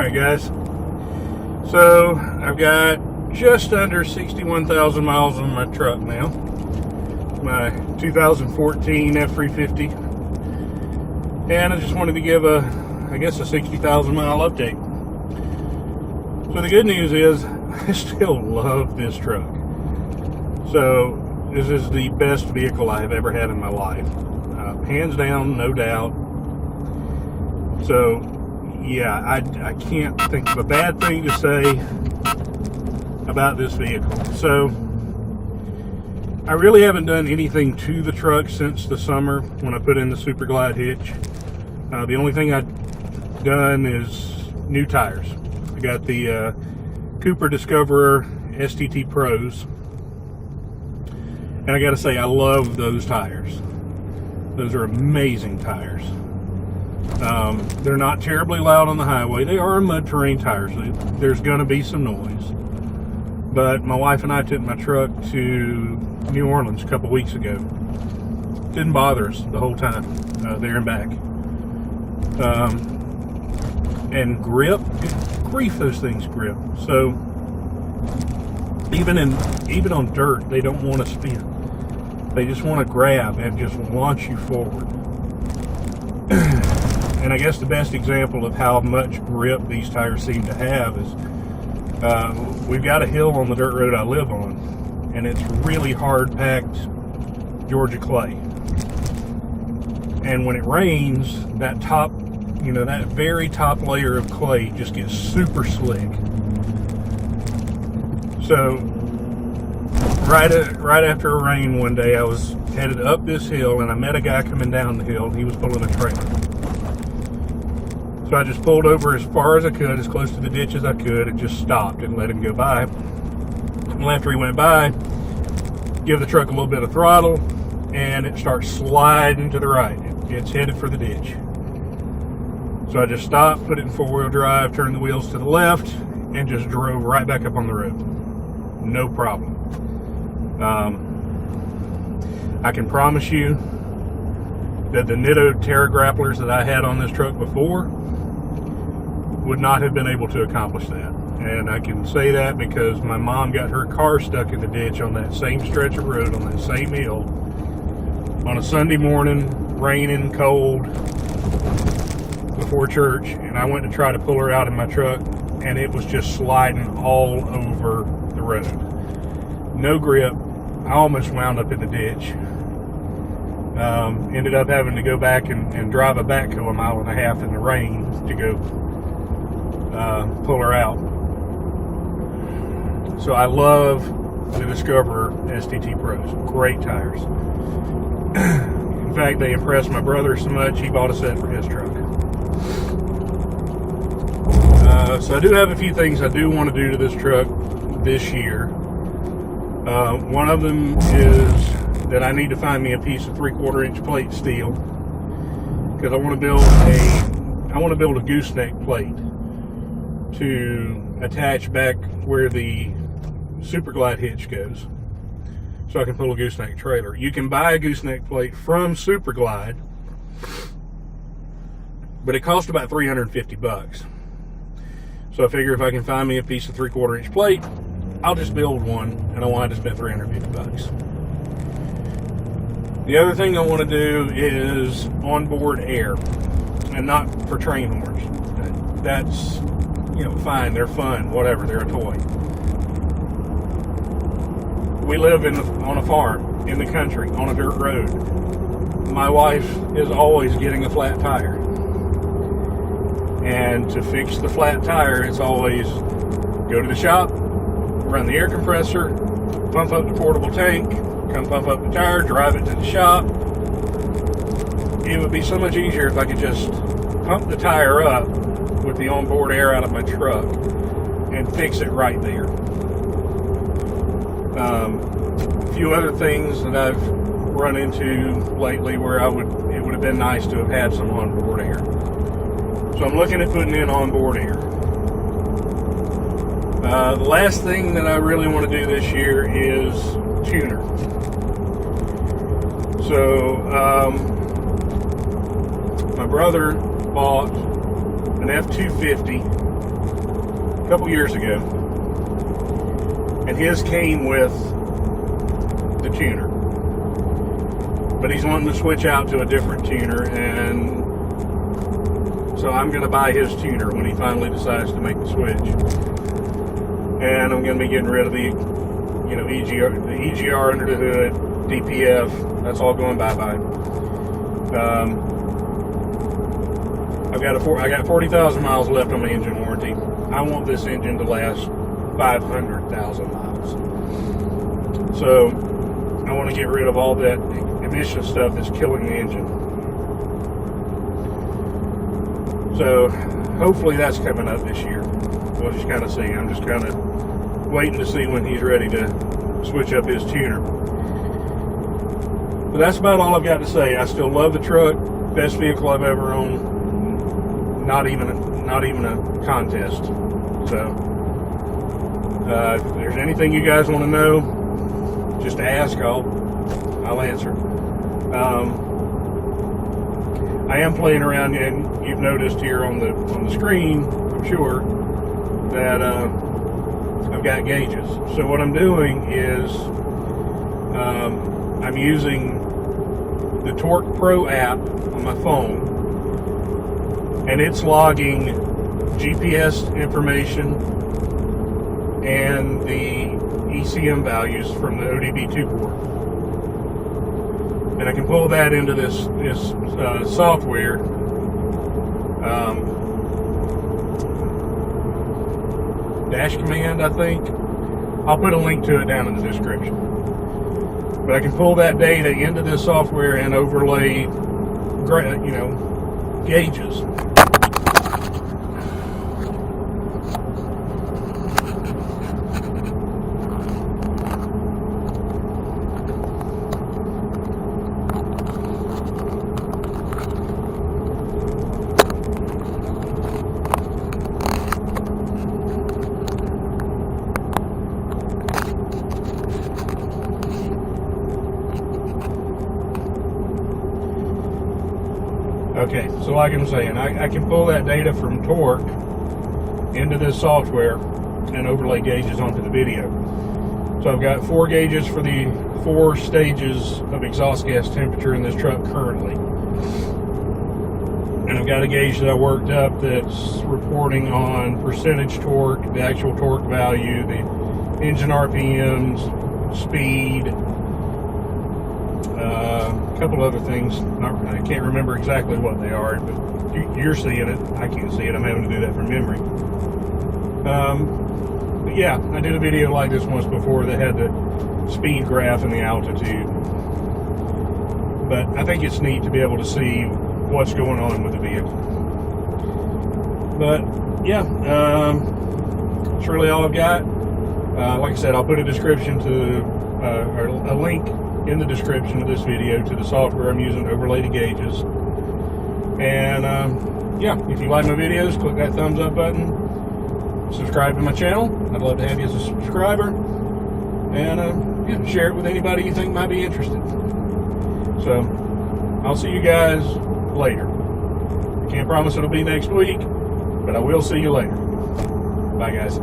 Alright guys, so I've got just under 61,000 miles on my truck now. My 2014 F350, and I just wanted to give a 60,000 mile update. So the good news is I still love this truck. So this is the best vehicle I have ever had in my life, hands down, no doubt. So yeah, I can't think of a bad thing to say about this vehicle. So I really haven't done anything to the truck since the summer when I put in the Super Glide hitch. The only thing I've done is new tires. I got the Cooper Discoverer STT Pros, and I gotta say, I love those tires. Those are amazing tires. They're not terribly loud on the highway. They are mud terrain tires. There's gonna be some noise. But my wife and I took my truck to New Orleans a couple weeks ago. Didn't bother us the whole time, there and back. And grip, grief, those things grip. So even on dirt, they don't want to spin. They just want to grab and just launch you forward. And I guess the best example of how much grip these tires seem to have is we've got a hill on the dirt road I live on, and it's really hard packed Georgia clay. And when it rains, that top, that very top layer of clay just gets super slick. So right after a rain one day, I was headed up this hill and I met a guy coming down the hill. He was pulling a trailer. So I just pulled over as far as I could, as close to the ditch as I could, and just stopped and let him go by. And after he went by, give the truck a little bit of throttle, and it starts sliding to the right. It's headed for the ditch. So I just stopped, put it in four-wheel drive, turned the wheels to the left, and just drove right back up on the road. No problem. I can promise you that the Nitto Terra grapplers that I had on this truck before would not have been able to accomplish that. And I can say that because my mom got her car stuck in the ditch on that same stretch of road, on that same hill, on a Sunday morning, raining, cold, before church, and I went to try to pull her out in my truck, and it was just sliding all over the road. No grip. I almost wound up in the ditch. Ended up having to go back and drive a backhoe a mile and a half in the rain to go pull her out. So I love the Discoverer STT Pros. Great tires. In fact, they impressed my brother so much, he bought a set for his truck. So I do have a few things I do want to do to this truck this year. One of them is that I need to find me a piece of 3/4 inch plate steel, because I want to build a gooseneck plate to attach back where the Super Glide hitch goes, so I can pull a gooseneck trailer. You can buy a gooseneck plate from Super Glide, but it costs about $350. So I figure if I can find me a piece of 3/4 inch plate, I'll just build one, and I won't have to spend $350. The other thing I want to do is onboard air, and not for train horns. That's, fine, they're fun, whatever, they're a toy. We live on a farm, in the country, on a dirt road. My wife is always getting a flat tire. And to fix the flat tire, it's always go to the shop, run the air compressor, pump up the portable tank, come pump up the tire, drive it to the shop. It would be so much easier if I could just pump the tire up with the onboard air out of my truck and fix it right there. A few other things that I've run into lately where it would have been nice to have had some onboard air. So I'm looking at putting in onboard air. The last thing that I really want to do this year is tuner. So my brother bought an F350 couple years ago, and his came with the tuner. But he's wanting to switch out to a different tuner, and so I'm going to buy his tuner when he finally decides to make the switch. And I'm going to be getting rid of the, EGR, the EGR under the hood, DPF. That's all going bye-bye. I got 40,000 miles left on my engine warranty. I want this engine to last 500,000 miles. So I want to get rid of all that emission stuff that's killing the engine. So hopefully that's coming up this year. We'll just kind of see. I'm just kind of waiting to see when he's ready to switch up his tuner. But that's about all I've got to say. I still love the truck. Best vehicle I've ever owned. Not even a contest. So if there's anything you guys want to know, just ask. I'll answer. I am playing around, and you've noticed here on the screen, I'm sure, that I've got gauges. So what I'm doing is I'm using the Torque Pro app on my phone, and it's logging GPS information and the ECM values from the ODB2 port. And I can pull that into this software. Dash command, I think. I'll put a link to it down in the description. But I can pull that data into this software and overlay, gauges. Okay, so like I'm saying, I can pull that data from Torque into this software and overlay gauges onto the video. So I've got 4 gauges for the 4 stages of exhaust gas temperature in this truck currently. And I've got a gauge that I worked up that's reporting on percentage torque, the actual torque value, the engine RPMs, speed, a couple other things. I can't remember exactly what they are, but you're seeing it. I can't see it. I'm having to do that from memory. But yeah, I did a video like this once before that had the speed graph and the altitude. But I think it's neat to be able to see what's going on with the vehicle. But yeah, that's really all I've got. Like I said, I'll put a description to or a link in the description of this video to the software I'm using to overlay the gauges. And yeah, if you like my videos, click that thumbs up button, subscribe to my channel. I'd love to have you as a subscriber, and yeah, share it with anybody you think might be interested. So I'll see you guys later. I can't promise it'll be next week, but I will see you later. Bye guys.